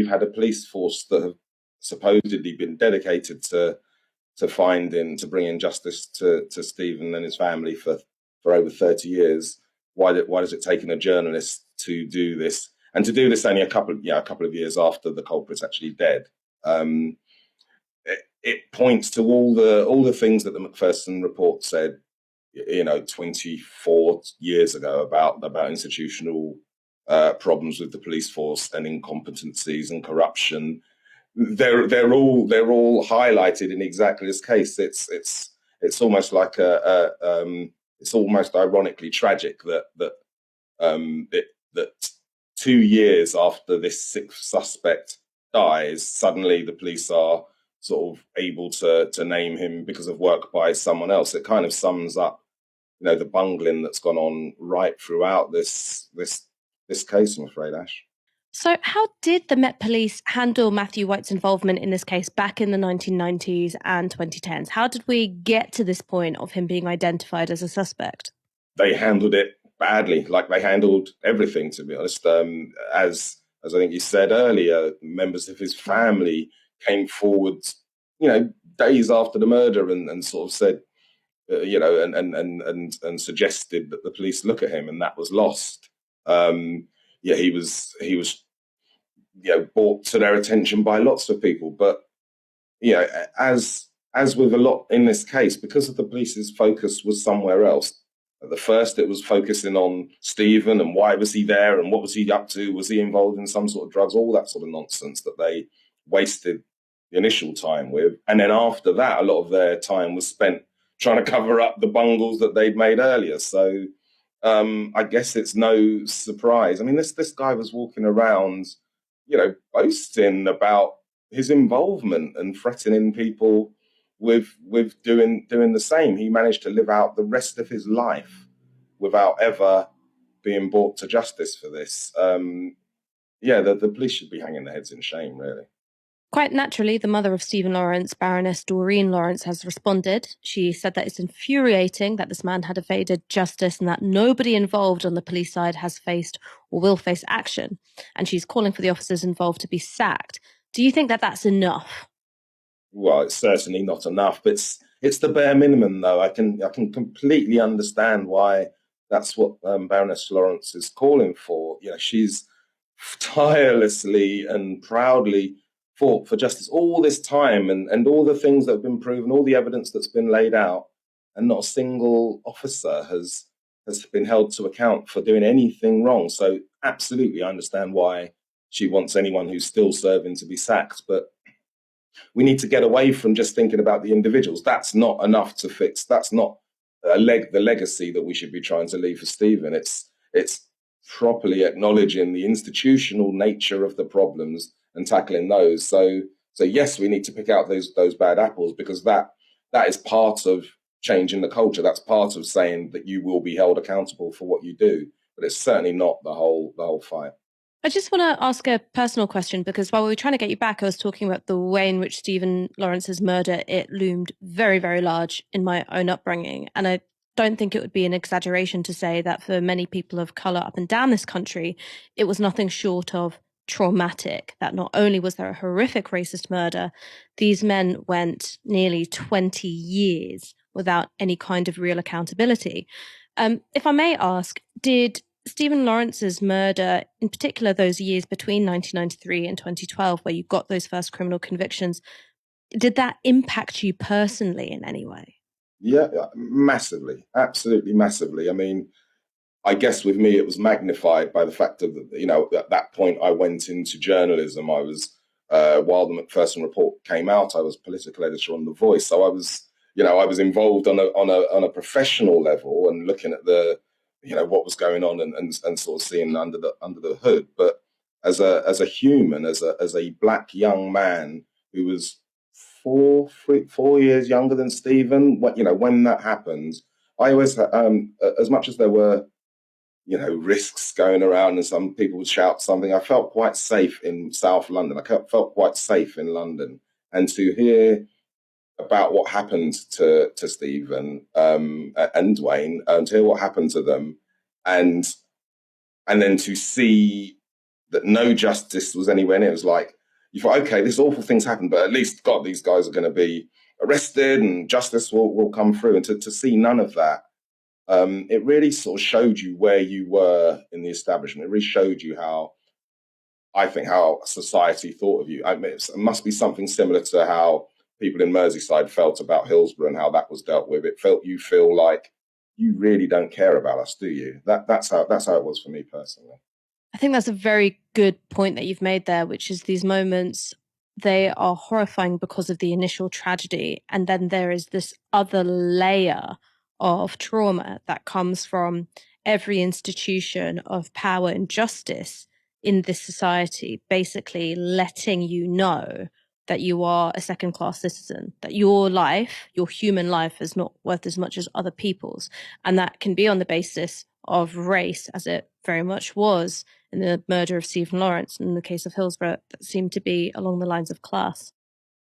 you've had a police force that have supposedly been dedicated to bringing justice to Stephen and his family for over 30 years. Why does it take a journalist to do this, and to do this only a couple of years after the culprit's actually dead? It points to all the things that the Macpherson report said, 24 years ago about institutional problems with the police force and incompetencies and corruption. They're all highlighted in exactly this case. It's almost like it's almost ironically tragic that 2 years after this sixth suspect dies, suddenly the police are sort of able to name him because of work by someone else. It kind of sums up, the bungling that's gone on right throughout this case, I'm afraid, Ash. So how did the Met Police handle Matthew White's involvement in this case back in the 1990s and 2010s? How did we get to this point of him being identified as a suspect? They handled it badly, like they handled everything, to be honest. As I think you said earlier, members of his family came forward, days after the murder and sort of said, and suggested that the police look at him, and that was lost. He was brought to their attention by lots of people, but as with a lot in this case, because of the police's focus was somewhere else. At the first, it was focusing on Stephen and why was he there and what was he up to? Was he involved in some sort of drugs? All that sort of nonsense that they wasted the initial time with. And then after that, a lot of their time was spent trying to cover up the bungles that they'd made earlier. So I guess it's no surprise. I mean, this guy was walking around, boasting about his involvement and threatening people with doing the same. He managed to live out the rest of his life without ever being brought to justice for this. The police should be hanging their heads in shame, really. Quite naturally, the mother of Stephen Lawrence, Baroness Doreen Lawrence, has responded. She said that it's infuriating that this man had evaded justice and that nobody involved on the police side has faced or will face action. And she's calling for the officers involved to be sacked. Do you think that that's enough? Well, it's certainly not enough, but it's the bare minimum, though. I can completely understand why that's what Baroness Lawrence is calling for. She's tirelessly and proudly fought for justice all this time, and all the things that have been proven, all the evidence that's been laid out, and not a single officer has been held to account for doing anything wrong. So absolutely, I understand why she wants anyone who's still serving to be sacked, but we need to get away from just thinking about the individuals. That's not enough to fix. That's not the legacy that we should be trying to leave for Stephen. It's properly acknowledging the institutional nature of the problems and tackling those. So yes, we need to pick out those bad apples, because that is part of changing the culture. That's part of saying that you will be held accountable for what you do. But it's certainly not the whole fight. I just want to ask a personal question, because while we were trying to get you back, I was talking about the way in which Stephen Lawrence's murder, it loomed very, very large in my own upbringing. And I don't think it would be an exaggeration to say that for many people of colour up and down this country, it was nothing short of traumatic. That not only was there a horrific racist murder, these men went nearly 20 years without any kind of real accountability. If I may ask, did Stephen Lawrence's murder, in particular those years between 1993 and 2012, where you got those first criminal convictions, did that impact you personally in any way? Yeah, massively, absolutely massively. I mean, I guess with me, it was magnified by the fact of, at that point I went into journalism. I was, while the Macpherson report came out, I was political editor on The Voice. So I was involved on a professional level and looking at what was going on and sort of seeing under the hood. But as a human, as a black young man who was 4 years younger than Stephen, when that happened, I always, as much as there were, risks going around and some people would shout something, I felt quite safe in South London. I felt quite safe in London. And to hear about what happened to Stephen and Dwayne, to hear what happened to them, and then to see that no justice was anywhere near. It was like you thought, okay, this awful thing's happened, but at least, God, these guys are going to be arrested and justice will come through. And to see none of that, it really sort of showed you where you were in the establishment. It really showed you how, I think, how society thought of you. I mean, it must be something similar to how people in Merseyside felt about Hillsborough and how that was dealt with. It felt, you feel like you really don't care about us, do you? That's how it was for me personally. I think that's a very good point that you've made there, which is these moments, they are horrifying because of the initial tragedy. And then there is this other layer of trauma that comes from every institution of power and justice in this society, basically letting you know that you are a second class citizen, that your life, your human life, is not worth as much as other people's. And that can be on the basis of race, as it very much was in the murder of Stephen Lawrence. In the case of Hillsborough, that seemed to be along the lines of class.